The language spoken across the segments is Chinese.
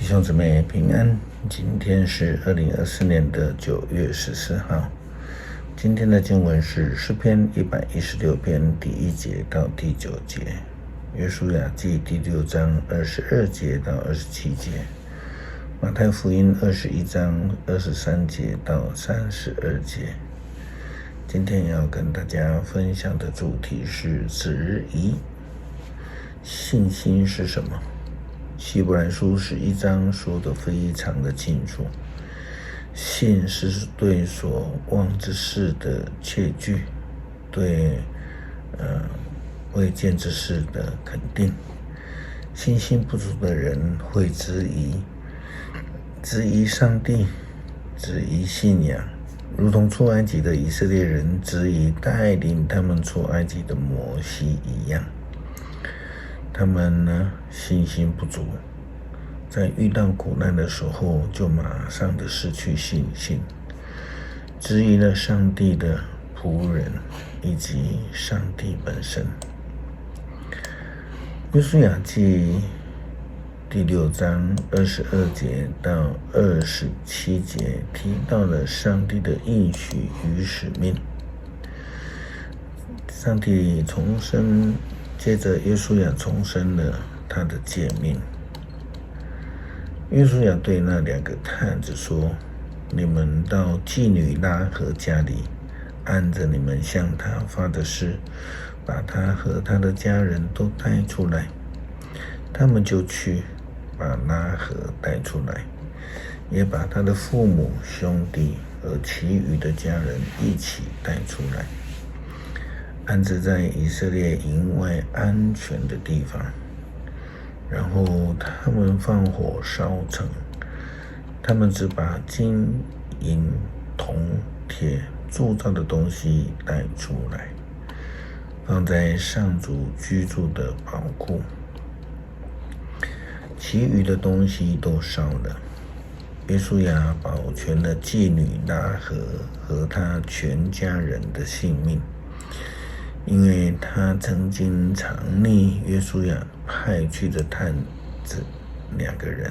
兄姊妹平安，今天是2024年的9月14号。今天的经文是诗篇116篇第1节到第9节，约书亚记第6章22节到27节，马太福音21章23节到32节。今天要跟大家分享的主题是质疑。信心是什么？希伯来书11章说得非常的清楚，信是对所望之事的确据，对未见之事的肯定。信心不足的人会质疑上帝，质疑信仰，如同出埃及的以色列人质疑带领他们出埃及的摩西一样。他们信心不足，在遇到苦难的时候就马上的失去信心，质疑了上帝的仆人以及上帝本身。约书亚记第6章22节到27节提到了上帝的应许与使命。上帝接着约书亚重申了他的诫命。约书亚对那2个探子说：你们到妓女拉合家里，按着你们向他发的誓，把他和他的家人都带出来。他们就去把拉合带出来，也把他的父母、兄弟和其余的家人一起带出来，安置在以色列营外安全的地方。然后他们放火烧城，他们只把金银铜铁铸造的东西带出来，放在上主居住的宝库，其余的东西都烧了。约书亚保全了妓女拉合和他全家人的性命，因为他曾经藏匿约书亚派去的探子2个人。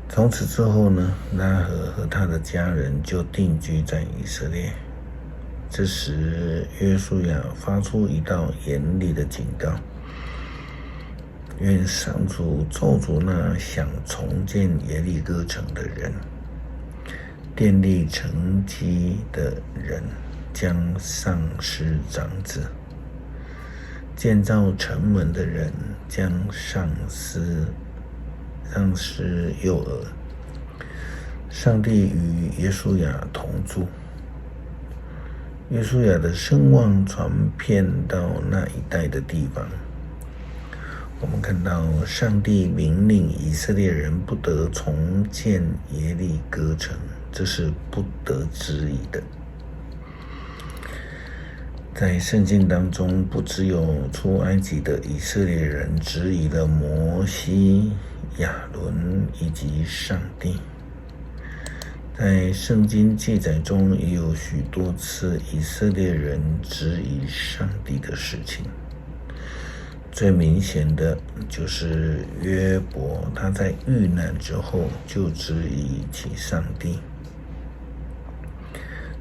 从此之后拉合和他的家人就定居在以色列。这时约书亚发出一道严厉的警告：愿上主咒诅那想重建耶利哥城的人，奠立城基的人将丧失长子，建造城门的人将丧失幼儿。上帝与约书亚同住，约书亚的声望传遍到那一带的地方。我们看到上帝命令以色列人不得重建耶利哥城，这是不得质疑的。在圣经当中，不只有出埃及的以色列人质疑了摩西、亚伦以及上帝，在圣经记载中也有许多次以色列人质疑上帝的事情。最明显的就是约伯，他在遇难之后就质疑起上帝。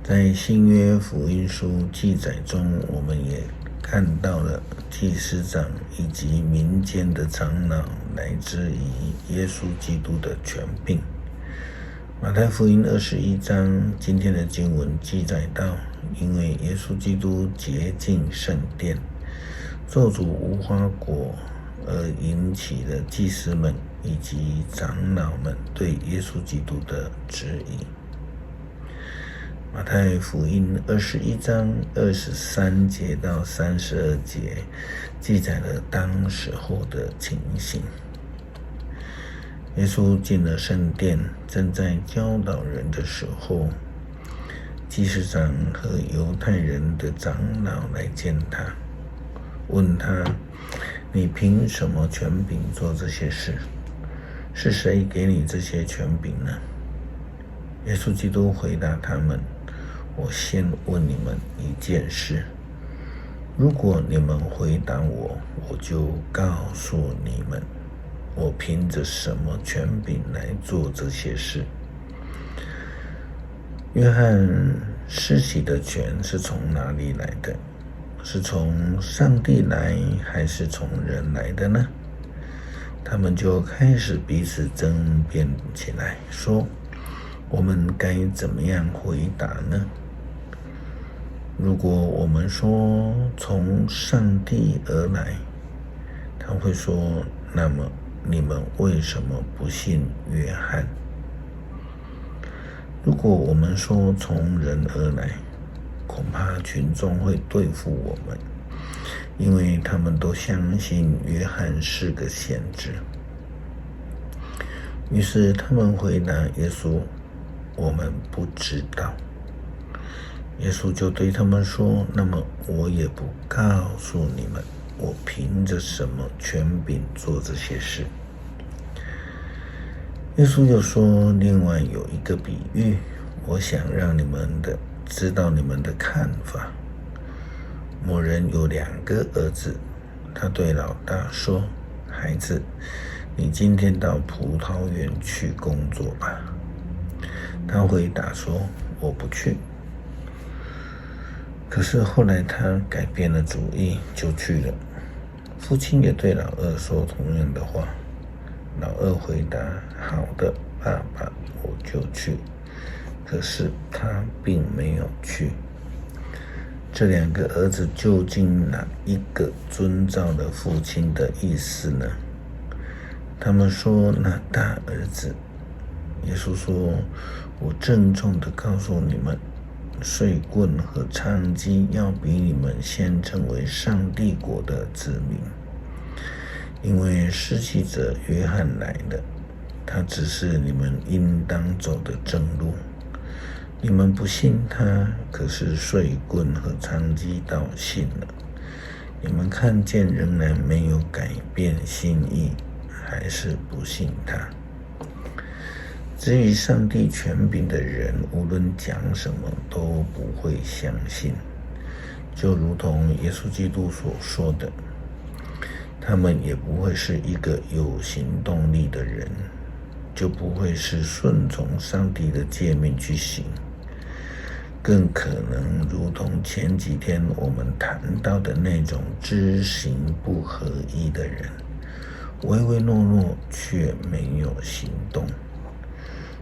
在新约福音书记载中，我们也看到了祭司长以及民间的长老来质疑耶稣基督的权柄。马太福音21章今天的经文记载到，因为耶稣基督洁净圣殿，咒诅无花果，而引起了祭司们以及长老们对耶稣基督的质疑。马太福音21章23节到32节记载了当时候的情形。耶稣进了圣殿，正在教导人的时候，祭司长和犹太人的长老来见他，问他：你凭什么权柄做这些事？是谁给你这些权柄呢？耶稣基督回答他们：我先问你们一件事，如果你们回答我，我就告诉你们，我凭着什么权柄来做这些事。约翰施洗的权是从哪里来的？是从上帝来，还是从人来的呢？他们就开始彼此争辩起来，说我们该怎么样回答呢？如果我们说从上帝而来，他会说，那么你们为什么不信约翰？如果我们说从人而来，恐怕群众会对付我们，因为他们都相信约翰是个先知。于是他们回答耶稣，我们不知道。耶稣就对他们说，那么我也不告诉你们，我凭着什么权柄做这些事。耶稣又说，另外有一个比喻，我想让你们知道你们的看法。某人有2个儿子，他对老大说，孩子，你今天到葡萄园去工作吧。他回答说，我不去。可是后来他改变了主意，就去了。父亲也对老二说同样的话。老二回答，好的，爸爸，我就去。可是他并没有去。这2个儿子究竟哪一个遵照了父亲的意思呢？他们说，那大儿子。耶稣说，我郑重地告诉你们，税棍和娼妓要比你们先成为上帝国的子民。因为施洗者约翰来了，他指示你们应当走的正路。你们不信他，可是税棍和娼妓倒信了。你们看见仍然没有改变心意，还是不信他。至于上帝权柄的人，无论讲什么都不会相信，就如同耶稣基督所说的，他们也不会是一个有行动力的人，就不会是顺从上帝的诫命去行，更可能如同前几天我们谈到的那种知行不合一的人，唯唯诺诺却没有行动。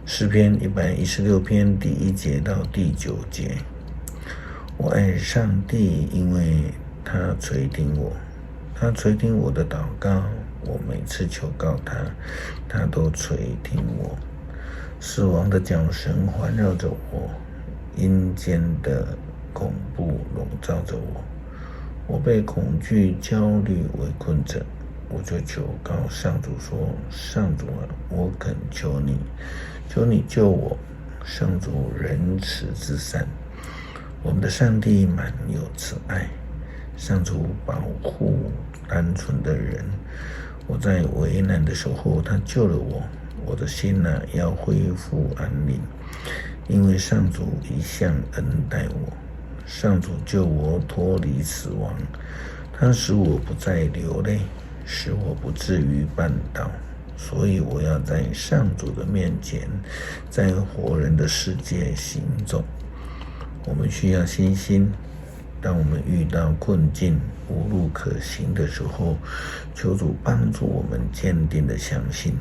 诗篇116篇第1节到第9节，我爱上帝，因为他垂听我，他垂听我的祷告，我每次求告他，他都垂听我。死亡的脚绳环绕着我，阴间的恐怖笼罩着我，我被恐惧焦虑围困着，我就求告上主说，上主啊，我恳求你，求你救我。上主仁慈至善，我们的上帝满有慈爱，上主保护单纯的人。我在危难的时候，他救了我，我的心要恢复安宁，因为上主一向恩待我。上主救我脱离死亡，他使我不再流泪，使我不至于绊倒。所以我要在上主的面前，在活人的世界行走。我们需要信心，当我们遇到困境无路可行的时候，求主帮助我们坚定的相信，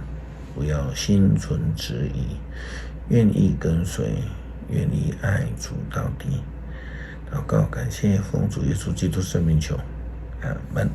不要心存质疑，愿意跟随，愿意爱主到底。祷告感谢奉主耶稣基督圣名求，阿们。